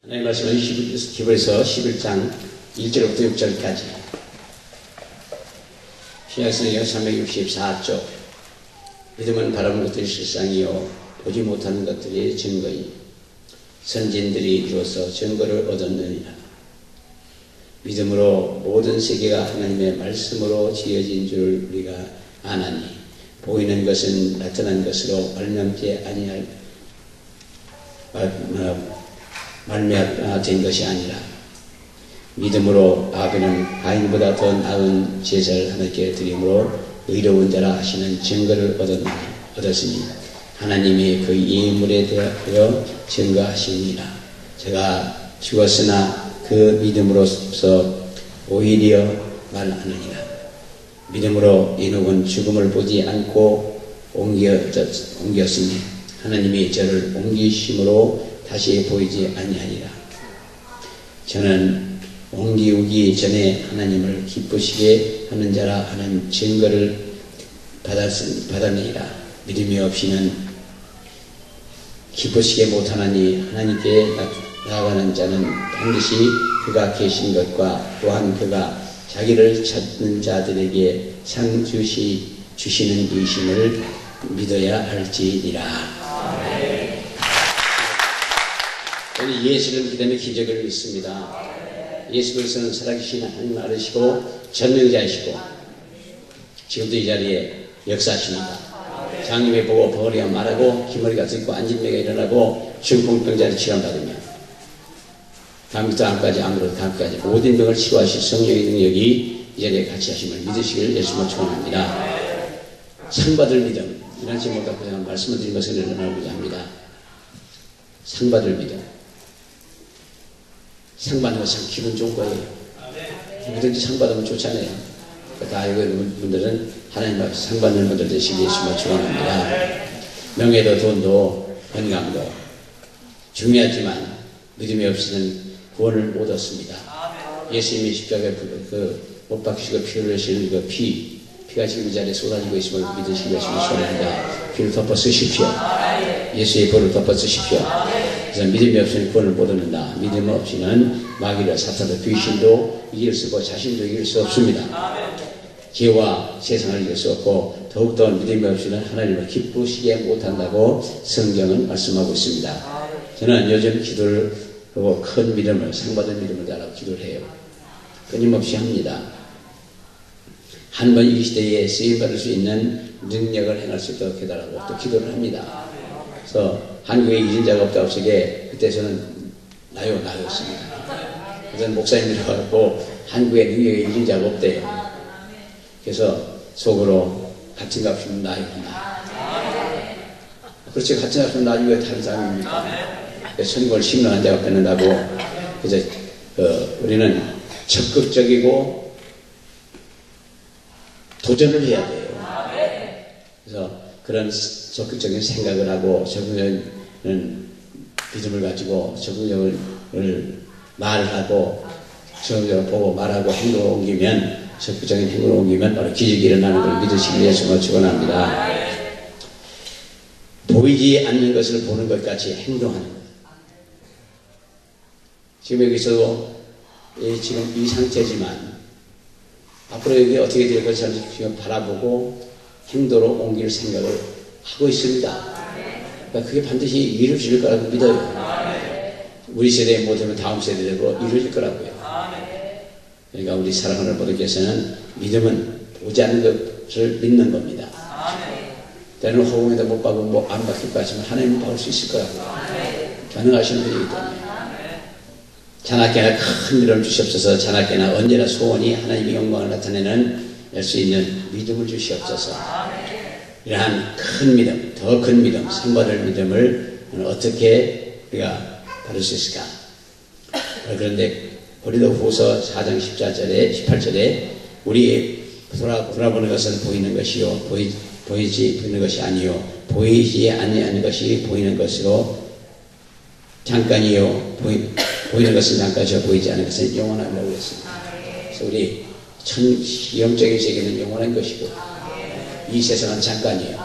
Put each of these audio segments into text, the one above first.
하나님의 말씀은 히브리서 11장 1절부터 6절까지 신약성경 364쪽. 믿음은 바라본 것들이 실상이요 보지 못하는 것들이 증거이니 선진들이 이루어서 증거를 얻었느니라. 믿음으로 모든 세계가 하나님의 말씀으로 지어진 줄 우리가 아나니 보이는 것은 나타난 것으로 말미암지 아니할 말미암된 것이 아니라 믿음으로 아벨은 가인보다 더 나은 제사를 하나님께 드림으로 의로운 자라 하시는 증거를 얻었으니 하나님이 그 예물에 대하여 증거하시니라. 제가 죽었으나 그 믿음으로서 오히려 말하느니라. 믿음으로 에녹은 죽음을 보지 않고 옮겼으니 하나님이 저를 옮기심으로 다시 보이지 아니하니라. 저는 옮기우기 전에 하나님을 기쁘시게 하는 자라 하는 증거를 받았느니라. 믿음이 없이는 기쁘시게 못하나니 하나님께 나아가는 자는 반드시 그가 계신 것과 또한 그가 자기를 찾는 자들에게 상 주시는 이심을 믿어야 할지니라. 저는 예수를 믿기 때문에 기적을 믿습니다. 예수 그리스도는 살아계신 하나님 아르시고 전능자이시고 지금도 이 자리에 역사하십니다. 장님이 보고 버거리가 말하고 기머리가 듣고 안진매가 일어나고 중풍병자를 치료받으며 다음부터 암까지 암으로 다음까지 모든 병을 치료하실 성령의 능력이 이 자리에 같이 하심을 믿으시기를 예수님을 축원합니다. 상받을 믿음, 이런 제목 갖고 제가 말씀을 드린 것을 나누고자 합니다. 상받을 믿음. 상 받는 것은 참 기분 좋은 거예요. 누구든지 상 받으면 좋잖아요. 다 알고 있는 분들은 하나님 앞에 상 받는 분들 되시기 예수님을 축원합니다. 명예도 돈도 건강도 중요하지만 믿음이 없이는 구원을 못 얻습니다. 예수님이 십자가에 못 박히시고 피를 흘리시는 그 피가 지금 이 자리에 쏟아지고 있음을 믿으시기 예수님을 축원합니다. 피를 덮어 쓰십시오. 예수의 볼을 덮어 쓰십시오. 그래서 믿음이 없이는 구원을 못 얻는다. 믿음 없이는 마귀를 사탄도 귀신도 이길 수 없고 자신도 이길 수 없습니다. 죄와 세상을 이길 수 없고 더욱더 믿음이 없이는 하나님을 기쁘시게 못한다고 성경은 말씀하고 있습니다. 저는 요즘 기도를 하고 큰 믿음을 상받은 믿음을 달라고 기도를 해요. 끊임없이 합니다. 한 번 이 시대에 쓰임받을 수 있는 능력을 행할 수 있도록 해달라고 또 기도를 합니다. 그래서 한국에 잊은 자가 없다 없으게 그때 저는 나였습니다. 그래서 목사님들이 와서 한국에 능력에 잊은 자가 없대요. 그래서 속으로 같은 값이면 나이구나. 그렇지, 같은 값이면 나이 왜 다른 사람입니까? 선걸 심령한 자가 뺏는다고. 그래서 우리는 적극적이고 도전을 해야 돼요. 그래서 그런 적극적인 생각을 하고 적극적인 믿음을 가지고 적극적을 말을 하고 적극적으로 보고 말하고 행동을 옮기면 적극적인 행동을 옮기면 바로 기적이 일어나는 걸 믿으시기 위해서 축원합니다. 보이지 않는 것을 보는 것 같이 행동하는 것. 지금 여기서도 지금 이 상태지만 앞으로 여기 어떻게 될 것인지 지금 바라보고 행동으로 옮길 생각을 하고 있습니다. 그러니까 그게 반드시 이루어질 거라고 믿어요. 우리 세대에 못하면 다음 세대로 이루어질 거라고요. 그러니까 우리 사랑하는 분들께서는 믿음은 보지 않는 것을 믿는 겁니다. 때로는 허공에다 못 박고 안 박힐 것 같지만 하나님은 박을 수 있을 거라고요. 가능하신 분이기 때문에. 자나깨나 큰 믿음을 주시옵소서. 자나깨나 언제나 소원이 하나님의 영광을 나타내는 낼 수 있는 믿음을 주시옵소서. 이러한 큰 믿음, 더 큰 믿음, 상받을 믿음을 어떻게 우리가 받을 수 있을까? 그런데 고린도후서 4장 18절에 우리 돌아보는 것은 보이는 것이요 보이는 것이 아니요 보이지 아니하는 것이 보이는 것으로 잠깐이요 보이는 것은 잠깐이요 보이지 않는 것은 영원하다고 했습니다. 그래서 우리 영적인 세계는 영원한 것이고 이 세상은 잠깐이에요.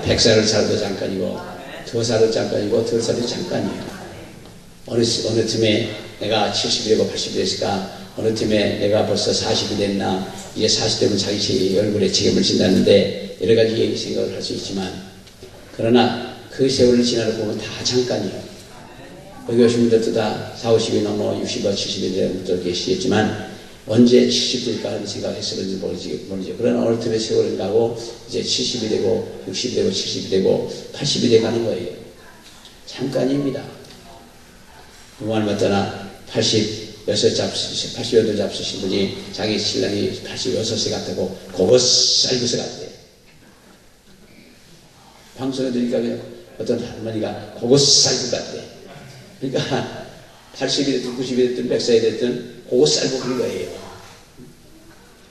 100살을 살아도 잠깐이고 더 살아도 잠깐이고 덜 살아도 잠깐이에요. 어느 틈에 내가 70이 되고 80이 됐을까? 어느 틈에 내가 벌써 40이 됐나? 이제 40 되면 자기 얼굴에 책임을 진다는데 여러 가지 생각을 할 수 있지만, 그러나 그 세월을 지나고 보면 다 잠깐이에요. 여기 오신 분들도 다 40, 50이 넘어 60이 70이 되는 분들 계시겠지만 언제 70될까 하는 생각을 했었는지 모르죠. 그러나 어느 틈에 세월을 가고 이제 70이 되고 60이 되고 70이 되고 80이 돼 가는 거예요. 잠깐입니다. 누구를 맞다나 88 잡수신 분이 자기 신랑이 86세 같다고 그거 쌀구세 같대. 방송에 들으니까 어떤 할머니가 그거 쌀구 같대. 그러니까 80이 됐든 90이 됐든 100살이 됐든 그거 쌀구 그런 거예요.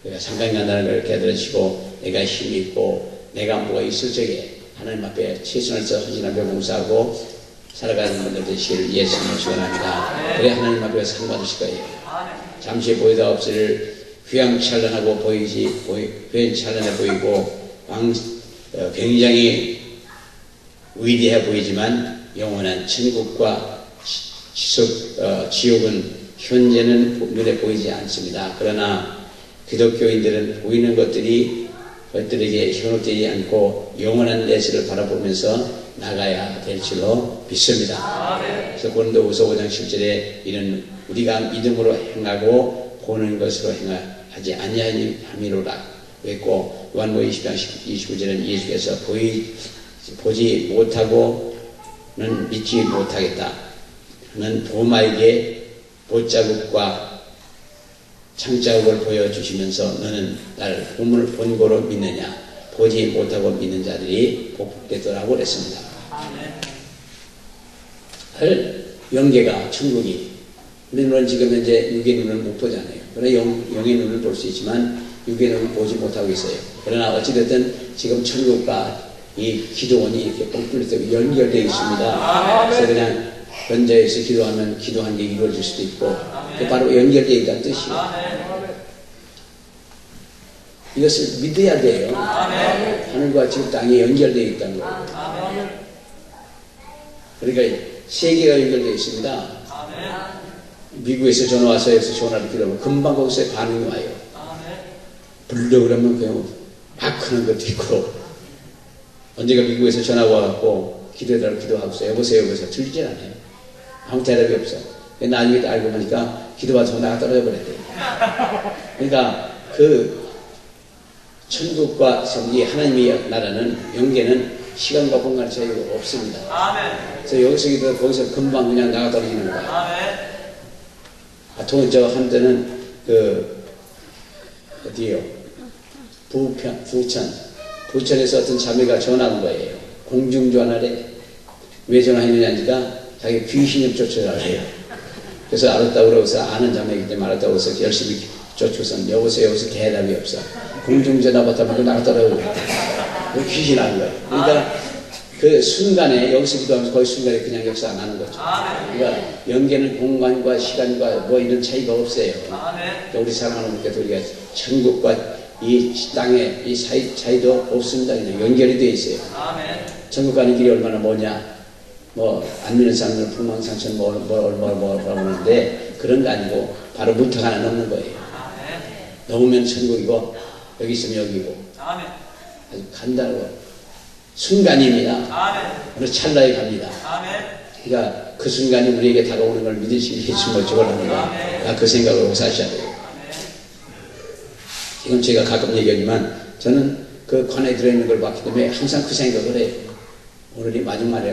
그러니까 상관이 간다는 걸 깨달으시고 내가 힘이 있고 내가 뭐가 있을 적에 하나님 앞에 최선을 써 헌신하며 봉사하고 살아가는 분들 되시기를 예수님을 축원합니다. 그래 하나님 앞에 상 받으실 거예요. 잠시 보이다 없을 휘황찬란하고 휘황찬란해 보이고 굉장히 위대해 보이지만 영원한 천국과 지옥은 현재는 눈에 보이지 않습니다. 그러나 기독교인들은 보이는 것들에게 현혹되지 않고 영원한 내세를 바라보면서 나가야 될 줄로 믿습니다. 그래서 고린도후서 5장 10절에 이는 우리가 믿음으로 행하고 보는 것으로 행하지 아니함이로라 그랬고, 요한복음 20장 29절에는 예수께서 보지 못하고는 믿지 못하겠다. 는 도마에게 못자국과 창자국을 보여주시면서 너는 나를 본고로 믿느냐? 보지 못하고 믿는 자들이 복되더라고 그랬습니다. 영계가 천국이 우리 눈은 지금 현재 육의 눈을 못 보잖아요. 그러나 영의 눈을 볼 수 있지만 육의 눈을 보지 못하고 있어요. 그러나 어찌됐든 지금 천국과 이 기도원이 이렇게 뻥 뚫려서 연결되어 있습니다. 그래서 그냥 현재에서 기도하면 기도한 게 이루어질 수도 있고, 그게 바로 연결되어 있다는 뜻이에요. 이것을 믿어야 돼요. 하늘과 지금 땅이 연결되어 있다는 거예요. 그러니까 세계가 연결되어 있습니다. 미국에서 전화 와서 여기서 전화를 기도하면 금방 거기서 반응이 와요. 불러 그러면 그냥 막 하는 것도 있고, 언제가 미국에서 전화 와갖고 기도해달라고 기도하고서 여보세요 들리질 않아요. 아무 대답이 없어. 나중에 알고 보니까 기도가 전화가 떨어져 버렸대요. 그러니까 그 천국과 이 하나님의 나라는 영계는 시간과 공간의 차이가 없습니다. 그래서 여기서 기도 거기서 금방 그냥 나가 떨어지는 거예요. 저 한때는 어디요? 부천에서 어떤 자매가 전화 온 거예요. 공중전화래. 왜 전화했느냐 하니까 자기 귀신을 쫓아가래요. 그래서 알았다고 그러고서 아는 자매이기 때문에 알았다고 해서 열심히 쫓아서 여보세요 여기서 대답이 없어. 공중전화 받다보고 나갔더라고. 귀신 한 거예요. 그러니까 그 순간에 여기서 기도하면서 거기 순간에 그냥 역사 안 하는 거죠. 그러니까 연계는 공간과 시간과 뭐 이런 차이가 없어요. 그러니까 우리 사랑하는 분께서 우리가 천국과 이 땅에 이 차이도 없습니다. 그냥 연결이 되어 있어요. 천국 가는 길이 얼마나 뭐냐? 안 믿는 사람들은 풍망상천 얼마라고 하는데 그런 거 아니고 바로 문턱 하나 넘는 거예요. 넘으면 천국이고 여기 있으면 여기고 아주 간단하고 순간입니다. 어느 찰나에 갑니다. 그러니까 그 순간이 우리에게 다가오는 걸 믿으시기 예수님을 축원합니다. 그 생각으로 사셔야 돼요. 지금 제가 가끔 얘기하지만 저는 그 관에 들어있는 걸 봤기 때문에 항상 그 생각을 해요. 오늘이 마지막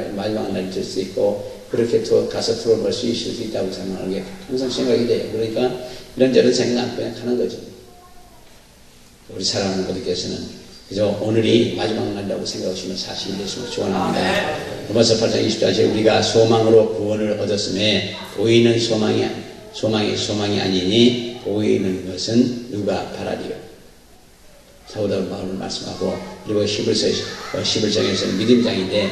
날이 될 수 있고 그렇게 가서 들어볼 수 있을 수 있다고 생각하는 게 항상 생각이 돼요. 그러니까 이런저런 생각 안 그냥 하는 거죠. 우리 사랑하는 분들께서는 그저 오늘이 마지막 날이라고 생각하시면 사실이 되시면 축원합니다. 로마서 8장 20절에 우리가 소망으로 구원을 얻었음에 보이는 소망이 아니니 보이는 것은 누가 바라리요. 사도 바울은 말씀하고, 그리고 11장에서는 믿음장인데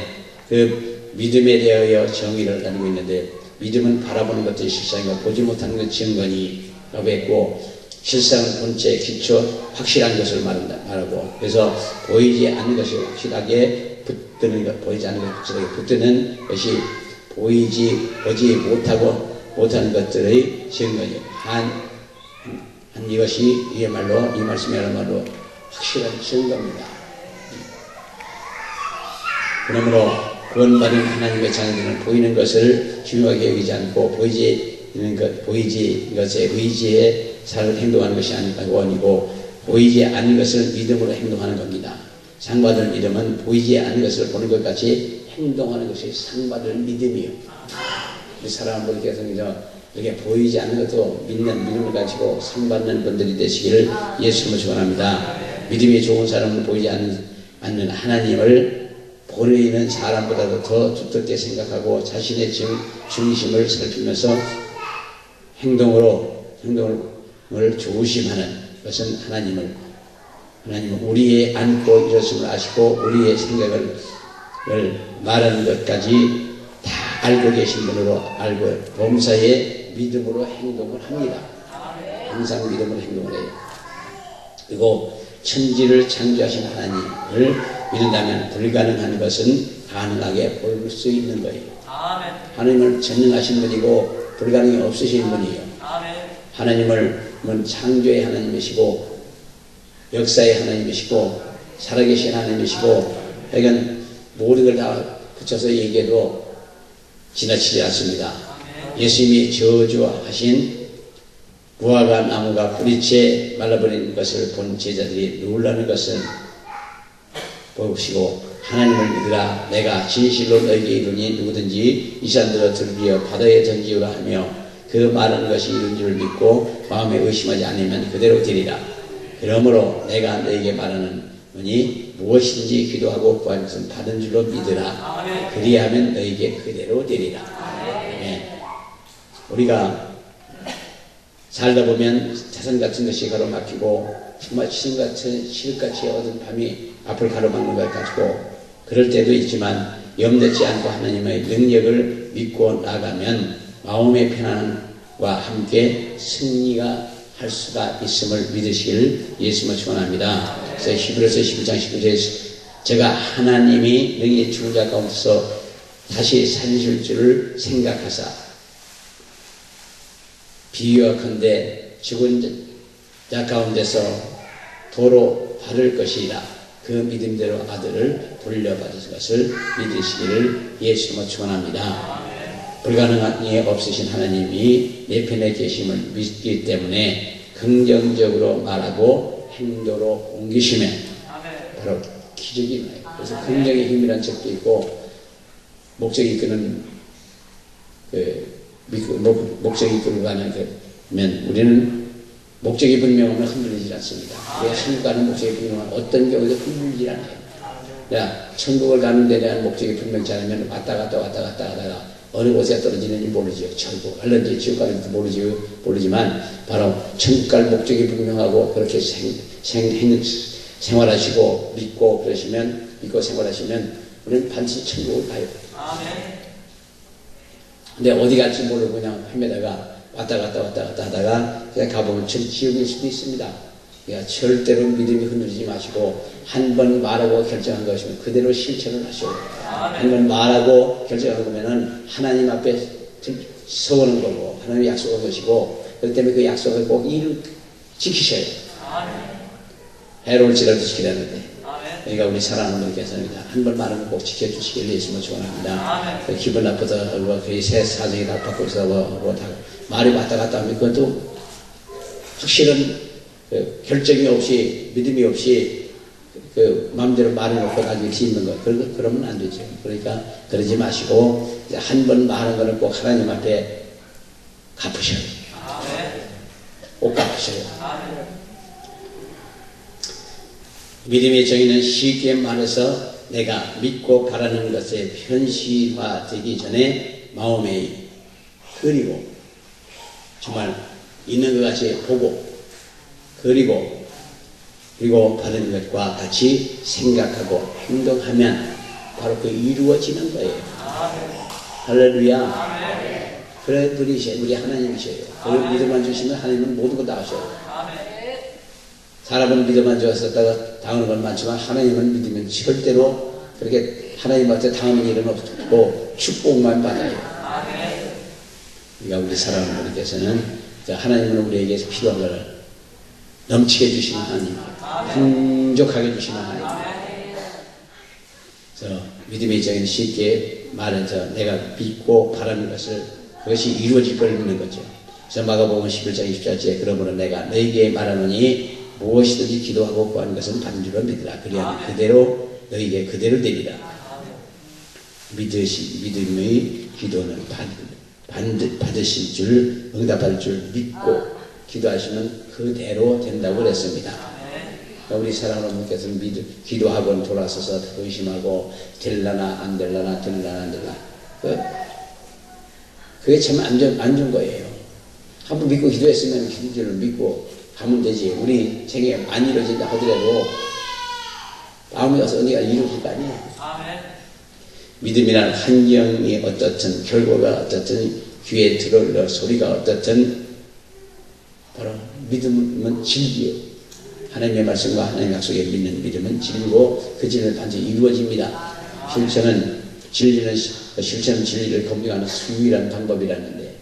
그 믿음에 대하여 정의를 가지고 있는데, 믿음은 바라보는 것들이 실상이고 보지 못하는 것 증거니 라고 했고, 실상은 본체 기초 확실한 것을 말하고, 그래서 보이지 않는 것이 확실하게 붙드는 것, 보이지 않는 것이 확실하게 붙드는 것이 보지 못하는 것들의 증거예요. 한 이것이 이야말로 이 말씀이야말로 확실한 증거입니다. 그러므로 구원받은 하나님의 자녀들은 보이는 것을 중요하게 여기지 않고 보이지 것에 의지해 행동하는 것이 원이고 보이지 않는 것을 믿음으로 행동하는 겁니다. 상받을 믿음은 보이지 않는 것을 보는 것 같이 행동하는 것이 상받을 믿음이요. 우리 사랑하는 분께서 이렇게 보이지 않는 것도 믿는 믿음을 가지고 상받는 분들이 되시기를 예수님을 축원합니다. 믿음이 좋은 사람은 보이지 않는 하나님을 보이는 사람보다도 더 두텁게 생각하고 자신의 중심을 살피면서 행동을 조심하는 것은 하나님은 우리의 안고 일었음을 아시고 우리의 생각을 말하는 것까지 다 알고 계신 분으로 알고 범사에 믿음으로 행동을 합니다. 항상 믿음으로 행동을 해요. 그리고 천지를 창조하신 하나님을 믿는다면 불가능한 것은 가능하게 볼 수 있는 거예요. 하나님은 전능하신 분이고 불가능이 없으신 분이에요. 하나님은 창조의 하나님이시고 역사의 하나님이시고 살아계신 하나님이시고 하여간 모든 걸 다 붙여서 얘기해도 지나치지 않습니다. 예수님이 저주하신 무화과 나무가 뿌리채 말라버린 것을 본 제자들이 놀라는 것은 보시고 하나님을 믿으라. 내가 진실로 너에게 이르니 누구든지 이 산들을 들비어 바다에 던지우라 하며 그 말하는 것이 이룬 줄 믿고 마음에 의심하지 않으면 그대로 되리라. 그러므로 내가 너에게 말하는 니 무엇인지 기도하고 구할 것은 받은 줄로 믿으라. 그리하면 너에게 그대로 되리라. 네. 우리가 살다 보면 자산 같은 것이 가로막히고 정말 실같이 얻은 밤이 앞을 가로막는 것 같고 그럴 때도 있지만 염려치 않고 하나님의 능력을 믿고 나가면 마음의 편안과 함께 승리가 할 수가 있음을 믿으시길 예수님을 축원합니다. 그래서 히브리서 11장 19절에 제가 하나님이 너희 죽은 자 가운데서 다시 살리실 줄을 생각하사 비유하건대 죽은 자 가운데서 도로 받을 것이라 그 믿음대로 아들을 돌려받을 것을 믿으시기를 예수님을 축원합니다. 불가능한 일 없으신 하나님이 내 편에 계심을 믿기 때문에 긍정적으로 말하고 행동으로 옮기시면 바로 기적이 일어나요. 그래서 긍정의 힘이라는 책도 있고 목적이 이끄는 목적이 이끌고 가면 우리는 목적이 분명하면 흔들리지 않습니다. 우리가 천국 가는 목적이 분명하면 어떤 경우도 흔들리지 않아요. 천국을 가는 데 대한 목적이 분명치 않으면 왔다 갔다 하다가 어느 곳에 떨어지는지 모르지요. 천국 갈는지 지옥 갈는지 모르지만 바로 천국 갈 목적이 분명하고 그렇게 생활하시고 믿고 생활하시면 우리는 반드시 천국을 가요. 근데 어디 갈지 모르고 그냥 헤매다가 왔다 갔다 하다가 그냥 가보면 지옥일 수도 있습니다. 그러니까 절대로 믿음이 흔들리지 마시고 한 번 말하고 결정한 것이면 그대로 실천을 하시고 한 번 말하고 결정한 거면은 하나님 앞에 서는 거고 하나님이 약속한 것이고 그렇기 때문에 그 약속을 꼭 지키셔야 돼요. 해로울지라도 지키라는데 그러니까 우리 사랑하는 분께서는 한 번 말하면 꼭 지켜주시길 예수님을 축원합니다. 기분 나쁘다 거의 새 사정이 다 받고 있어 말이 왔다 갔다 하면 그것도 확실한 결정이 없이 믿음이 없이 마음대로 말해놓고 나중에 뒤집는 거 그러면 안 되죠. 그러니까 그러지 마시고 한 번 말한 거는 꼭 하나님 앞에 갚으셔야 돼요. 꼭 갚으셔야 돼요. 믿음의 정의는 쉽게 말해서 내가 믿고 바라는 것에 현실화되기 전에 마음에 그리고 정말 있는 것 같이 보고 그리고 받은 것과 같이 생각하고 행동하면 바로 그 이루어지는 거예요. 할렐루야. 그래 우리 하나님이셔요. 그걸 믿음만 주시면 하나님은 모든 거 다 하셔요. 사람은 믿음만 주었다가 당하는 건 많지만 하나님은 믿으면 절대로 그렇게 하나님 앞에 당하는 일은 없어요. 받고 축복만 받아요. 그러니까 우리 사랑하는 분께서는 하나님은 우리에게 필요한 것을 넘치게 주시는 하나님, 풍족하게 주시는 하나님. 그래서 믿음의 입장에는 쉽게 말해서 내가 믿고 바라는 것을 그것이 이루어질 걸 믿는 거죠. 그래서 마가복음 11장 24절에 그러므로 내가 너희에게 말하노니 무엇이든지 기도하고 구하는 것은 받은 줄로 믿으라. 그리하면 그대로 너희에게 그대로 되리라. 믿음의 기도는 받으실 줄, 응답할 줄 믿고 기도하시면 그대로 된다고 그랬습니다. 우리 사랑하는 분께서는 기도하고 돌아서서 의심하고 될라나 안 될라나 될라나 안 될라나 그게 참 안 좋은 거예요. 한번 믿고 기도했으면 기도를 믿고 가면 되지. 우리 생에 안 이루어진다 하더라도 마음에 와서 언니가 이루어질 거 아니에요. 믿음이란 환경이 어떻든 결과가 어떻든 귀에 들어올 소리가 어떻든 바로 믿음은 진리요. 하나님의 말씀과 하나님의 약속에 믿는 믿음은 진리고 그 진리는 반드시 이루어집니다. 실천은 진리를 검증하는 수유일한 방법이라는데,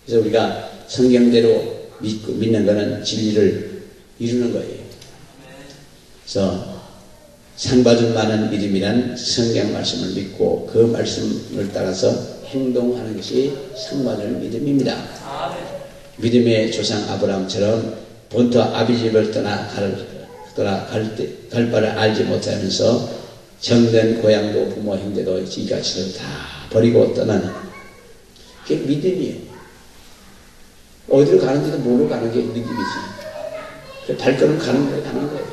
그래서 우리가 성경대로 믿는 것은 진리를 이루는 거예요. 그래서 상받을 만한 믿음이란 성경 말씀을 믿고 그 말씀을 따라서 행동하는 것이 상받을 믿음입니다. 믿음의 조상 아브라함처럼 본토 아비집을 떠나 갈 바를 알지 못하면서 정든 고향도 부모 형제도 지가치도 다 버리고 떠나는 그게 믿음이에요. 어디로 가는지도 모르고 가는 게 믿음이지. 발걸음 가는 거예요.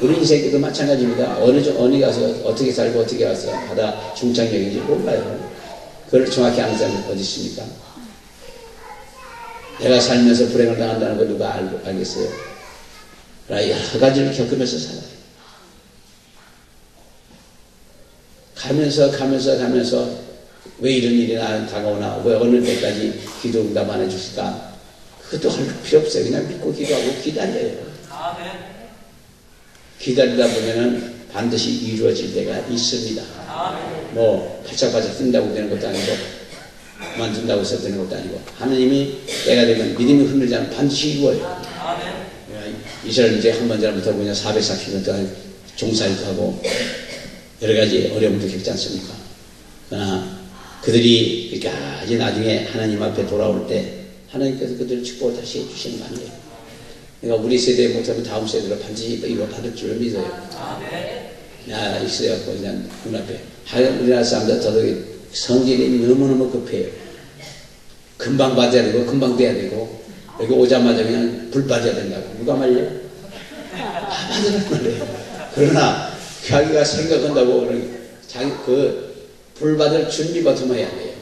우리 인생도 마찬가지입니다. 어디 가서 어떻게 살고 어떻게 가서 바다 중창역인지 몰라요. 그걸 정확히 아는 사람이 어디 있습니까? 내가 살면서 불행을 당한다는 거 누가 알겠어요? 여러 가지를 겪으면서 살아요. 가면서 왜 이런 일이 나한테 다가오나, 왜 어느 때까지 기도 응답 안 해주실까? 그것도 할 필요 없어요. 그냥 믿고 기도하고 기다려요. 기다리다 보면은 반드시 이루어질 때가 있습니다. 뭐 팔짝팔짝 뛴다고 되는 것도 아니고 만든다고 해서 되는 것도 아니고, 하나님이 때가 되면 믿음이 흔들지 않으면 반드시 이루어요. 이스라엘 이제 한번 잘못하고 그냥 440년 동안 종살이도 하고 여러 가지 어려움도 겪지 않습니까? 그러나 그들이 끝까지 나중에 하나님 앞에 돌아올 때 하나님께서 그들의 축복을 다시 해주시는 거 아니에요. 그러니까 우리 세대에 못하면 다음 세대로 반드시 이거 받을 줄을 믿어요. 있어요. 그냥 눈앞에. 우리나라 사람들 더더욱 성질이 너무너무 급해요. 금방 받아야 되고 금방 돼야 되고, 여기 오자마자 그냥 불 빠져야 된다고. 누가 말려? 받으란 말이에요. 그러나 자기가 생각한다고 자기 불 받을 준비부터 해야 돼요.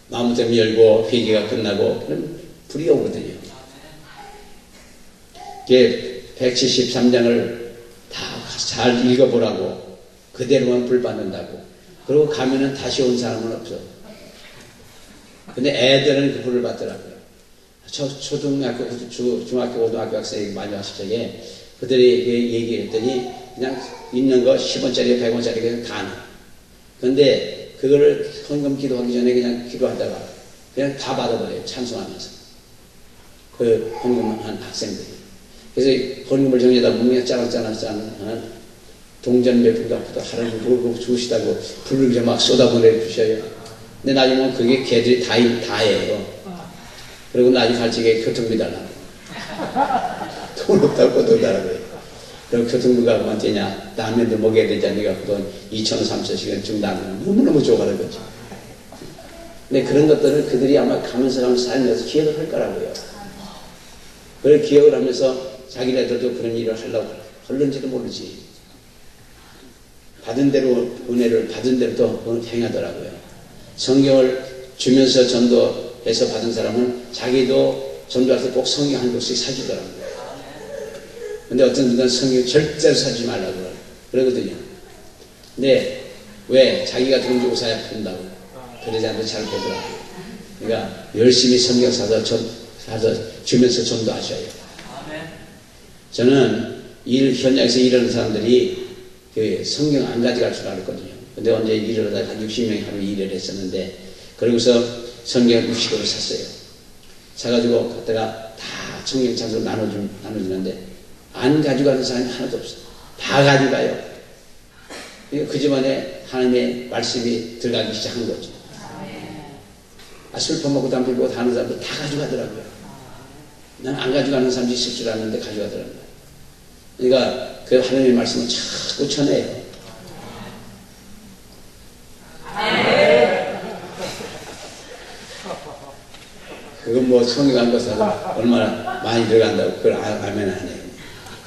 마음부터 열고 회개가 끝나고 그럼 불이 오거든요. 이게 173장을 다 잘 읽어보라고, 그대로만 불 받는다고. 그리고 가면은 다시 온 사람은 없어. 근데 애들은 그 불을 받더라고요. 초등학교, 중학교, 고등학교 학생이 많이 왔을 적에 그들이 얘기했더니 그냥 있는 거 10원짜리, 100원짜리 그냥 다 나. 근데 그거를 헌금 기도하기 전에 그냥 기도하다가 그냥 다 받아버려요. 찬송하면서. 그 헌금한 학생들이. 그래서 헌금을 정해다 보면 짜랑짜랑 동전 몇 푼 갖고도 하나님 모르고 주시다고 불을 이제 막 쏟아보내 주셔요. 근데 나중에 보면 그게 걔들이 다예요. 그리고 나중에 갈 적에 교통비 달라고. 돈 없다고 돈 달라고요. 그리고 교통비가 그만 되냐? 라면도 먹여야 되지 않니까 그 돈 2,000원, 3,000원씩은 준다면 너무너무 좋아하는 거죠. 근데 그런 것들을 그들이 아마 가면서 살면서 기억을 할 거라고요. 그걸 기억을 하면서 자기네들도 그런 일을 하려고 하는지도 모르지. 받은 대로 은혜를 받은 대로 또 행하더라고요. 성경을 주면서 전도해서 받은 사람은 자기도 전도할 때 꼭 성경 한 권씩 사주더라고요. 근데 어떤 분들은 성경 절대로 사주지 말라고 그러거든요. 근데 왜? 자기가 돈 주고 사야 본다고. 그러지 않아도 잘 보더라고요. 그러니까 열심히 성경 사서 주면서 전도하셔요. 저는 현장에서 일하는 사람들이 그 성경 안 가져갈 줄 알았거든요. 근데 언제 일을 하다가 60명이 하루 일을 했었는데, 그러고서 성경 60권을 샀어요. 사가지고 갔다가 다 성경 장소로 나눠주는데, 안 가져가는 사람이 하나도 없어. 다 가져가요. 그 집안에 하나님의 말씀이 들어가기 시작한 거죠. 술 퍼먹고 담배 피우고 다 하는 사람들 다 가져가더라고요. 난 안 가져가는 사람이 있을 줄 알았는데 가져가더라고요. 그러니까 그 하나님의 말씀을 자꾸 전해요. 그건 뭐 성경 안 봐서 얼마나 많이 들어간다고 그걸 알면 안 해요.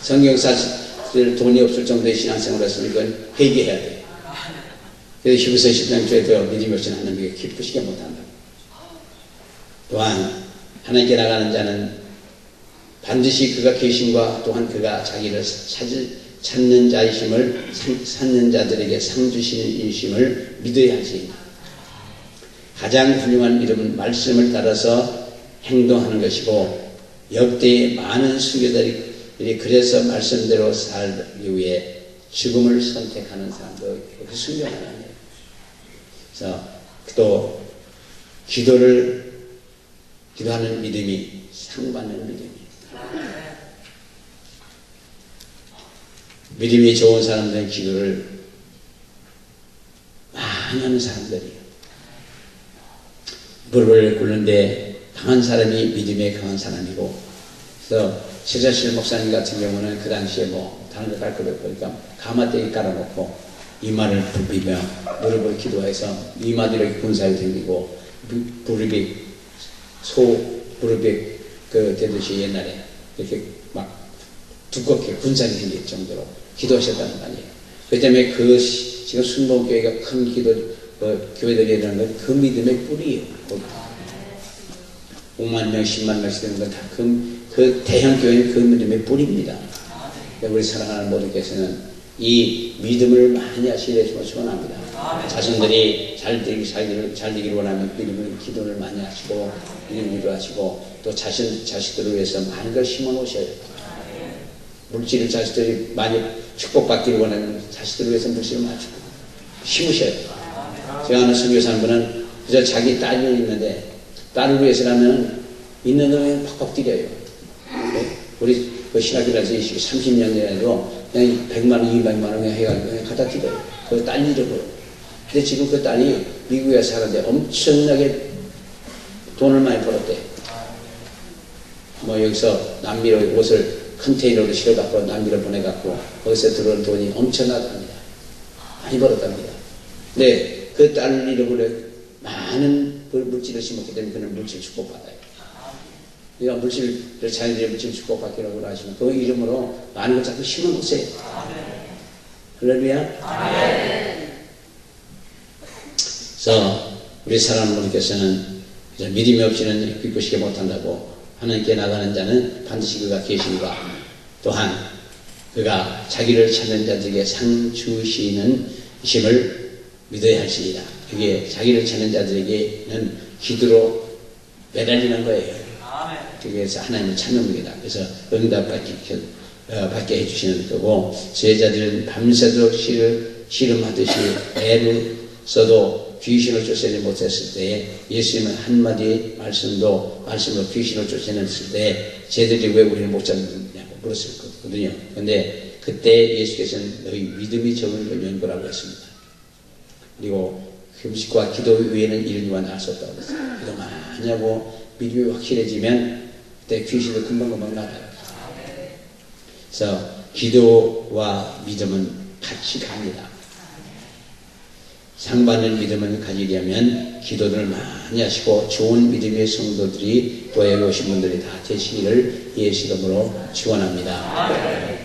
성경 사실 돈이 없을 정도의 신앙생활을 했으면 이건 회개해야 돼요. 그래서 히브리서 10장 주에도 믿음이 없이 하나님께 기쁘시게 못한다. 또한 하나님께 나가는 자는 반드시 그가 계심과 또한 그가 자기를 찾는 자이심을 찾는 자들에게 상 주시는 인심을 믿어야 할지니라. 가장 훌륭한 믿음은 말씀을 따라서 행동하는 것이고, 역대의 많은 순교자들이 그래서 말씀대로 살기 위해 죽음을 선택하는 사람도 그렇게 순교하는 거예요. 그래서 또 기도하는 믿음이 상받는 믿음이에요. 믿음이 좋은 사람들은 기도를 많이 하는 사람들이에요. 무릎을 꿇는데 강한 사람이 믿음에 강한 사람이고, 그래서 최자실 목사님 같은 경우는 그 당시에 뭐 다른 거 깔 거 없으니까 가마떼기 깔아놓고 이마를 굽히며 무릎을 기도해서 이마도 이렇게 군사에 생기고 무릎이 되듯이 옛날에 이렇게 막 두껍게 군살이 생길 정도로 기도하셨다는 거 아니에요. 그 때문에 지금 순복교회가 큰 교회들이 이라는 건 그 믿음의 뿌리예요. 5만 명, 10만 명씩 되는 건 다 그 대형 교회는 그 믿음의 뿌리입니다. 우리 사랑하는 모두께서는 이 믿음을 많이 하시려고 소원합니다. 자손들이 잘 되기를 원하면 믿음을 기도를 많이 하시고 믿음을 기도하시고, 또 자식들을 위해서 많은 걸 심어 놓으셔야 돼요. 물질을 자식들이 많이 축복받기를 원하면 자식들을 위해서 물질을 많이 심으셔야 돼요. 제가 아는 선교사 한 분은 그저 자기 딸이 있는데 딸을 위해서라면 있는 돈에 팍팍 드려요. 우리 그 신학교에서 30년 내로 그냥 100만 원, 200만 원 해가지고 그냥 갖다 드려요. 그 딸 잃어버려. 근데 지금 그 딸이 미국에 사는데 엄청나게 돈을 많이 벌었대. 뭐 여기서 남미로 옷을 컨테이너로 실어갖고 남미로 보내갖고 거기서 들어온 돈이 엄청나답니다. 많이 벌었답니다. 근데 그 딸을 잃어버려 많은 물질을 심었기 때문에 그는 물질 축복받아요. 그러니까 물질을 자연들의 물질 축복받기라고 하시면 그 이름으로 많은 걸 자꾸 심어놓으세요. 할렐루야. 그래서 우리 사랑하는 분께서는 믿음이 없이는 기쁘시게 못한다고, 하나님께 나가는 자는 반드시 그가 계심과 또한 그가 자기를 찾는 자들에게 상 주시는 심을 믿어야 할지니라. 그게 자기를 찾는 자들에게는 기도로 매달리는 거예요. 그래서 하나님을 찾는 겁니다. 그래서 응답받게 해주시는 거고, 제자들은 밤새도록 씨름하듯이 애를 써도 귀신을 쫓아내지 못했을 때에 예수님은 한마디 말씀으로 귀신을 쫓아냈을 때 쟤들이 왜 우리를 못 잡느냐고 물었을 거거든요. 근데 그때 예수께서는 너희 믿음이 적은 걸 거라고 했습니다. 그리고 금식과 기도 외에는 이런 일은 알 수 없다고 했어요. 기도 많이 하고 믿음이 확실해지면 그때 귀신도 금방금방 나가요. 그래서 기도와 믿음은 같이 갑니다. 상받는 믿음을 가지려면 기도를 많이 하시고 좋은 믿음의 성도들이 또 여기 오신 분들이 다 되시기를 예수 이름으로 축원합니다.